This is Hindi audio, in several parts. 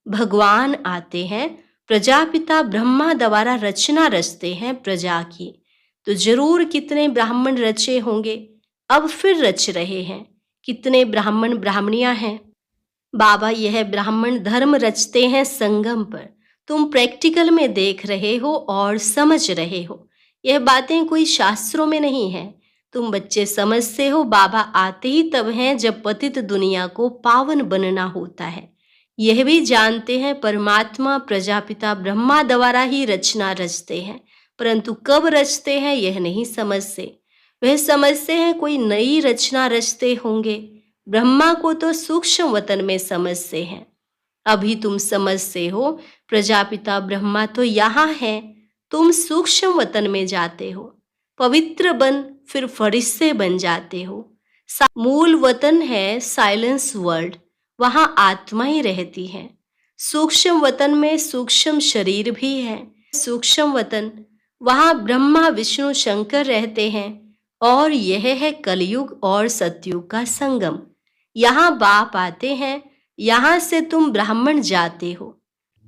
भगवान आते हैं, प्रजापिता ब्रह्मा द्वारा रचना रचते हैं प्रजा की। तो जरूर कितने ब्राह्मण रचे होंगे, अब फिर रच रहे हैं। कितने ब्राह्मण ब्राह्मणियां हैं। बाबा यह ब्राह्मण धर्म रचते हैं संगम पर। तुम प्रैक्टिकल में देख रहे हो और समझ रहे हो। यह बातें कोई शास्त्रों में नहीं है। तुम बच्चे समझते हो बाबा आते ही तब हैं जब पतित दुनिया को पावन बनना होता है। यह भी जानते हैं परमात्मा प्रजापिता ब्रह्मा द्वारा ही रचना रचते हैं, परंतु कब रचते हैं यह नहीं समझते। वह समझते हैं कोई नई रचना रचते होंगे। ब्रह्मा को तो सूक्ष्म वतन में समझते हैं। अभी तुम समझते हो प्रजापिता ब्रह्मा तो यहाँ है, तुम सूक्ष्म वतन में जाते हो, पवित्र बन फिर फरिश्ते बन जाते हो। मूल वतन है साइलेंस वर्ल्ड, वहां आत्मा ही रहती है। सूक्ष्म वतन में सूक्ष्म शरीर भी है। सूक्ष्म वतन वहां ब्रह्मा विष्णु शंकर रहते हैं और यह है कलयुग और सतयुग का संगम। यहाँ बाप आते हैं, यहाँ से तुम ब्राह्मण जाते हो।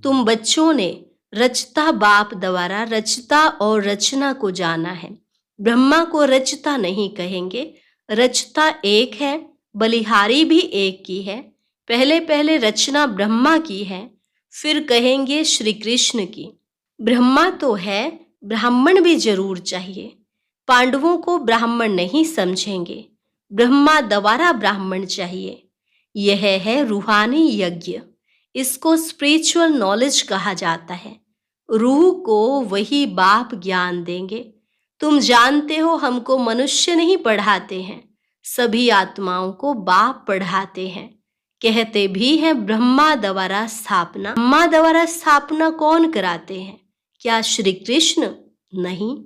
तुम बच्चों ने रचता बाप द्वारा रचता और रचना को जाना है। ब्रह्मा को रचता नहीं कहेंगे, रचता एक है, बलिहारी भी एक की है। पहले पहले रचना ब्रह्मा की है, फिर कहेंगे श्री कृष्ण की। ब्रह्मा तो है, ब्राह्मण भी जरूर चाहिए। पांडवों को ब्राह्मण नहीं समझेंगे, ब्रह्मा द्वारा ब्राह्मण चाहिए। यह है रूहानी यज्ञ, इसको स्पिरिचुअल नॉलेज कहा जाता है। रूह को वही बाप ज्ञान देंगे। तुम जानते हो हमको मनुष्य नहीं पढ़ाते हैं, सभी आत्माओं को बाप पढ़ाते हैं। कहते भी हैं ब्रह्मा द्वारा स्थापना। ब्रह्मा द्वारा स्थापना कौन कराते हैं? क्या श्री कृष्ण? नहीं,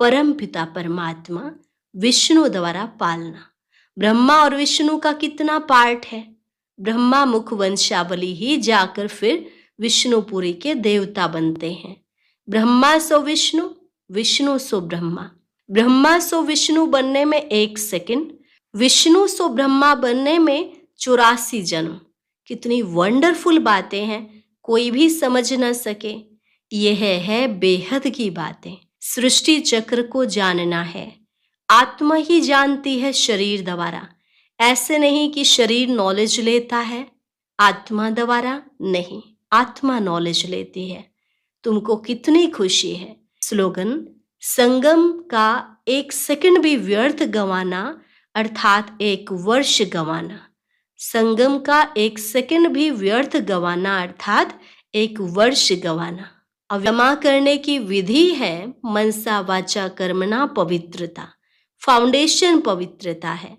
परम पिता परमात्मा विष्णु द्वारा पालना। ब्रह्मा और विष्णु का कितना पार्ट है। ब्रह्मा मुख वंशावली ही जाकर फिर विष्णुपुरी के देवता बनते हैं। ब्रह्मा सो विष्णु, विष्णु सो ब्रह्मा। ब्रह्मा सो विष्णु बनने में 1 सेकंड, विष्णु सो ब्रह्मा बनने में 84 जन्म। कितनी वंडरफुल बातें हैं, कोई भी समझ न सके। यह है बेहद की बातें। सृष्टि चक्र को जानना है। आत्मा ही जानती है शरीर द्वारा। ऐसे नहीं कि शरीर नॉलेज लेता है, आत्मा द्वारा नहीं, आत्मा नॉलेज लेती है। तुमको कितनी खुशी है। स्लोगन, संगम का 1 सेकंड भी व्यर्थ गंवाना अर्थात 1 वर्ष गंवाना। संगम का 1 सेकंड भी व्यर्थ गंवाना अर्थात 1 वर्ष गंवाना। क्षमा करने की विधि है मनसा वाचा कर्मणा पवित्रता। फाउंडेशन पवित्रता है।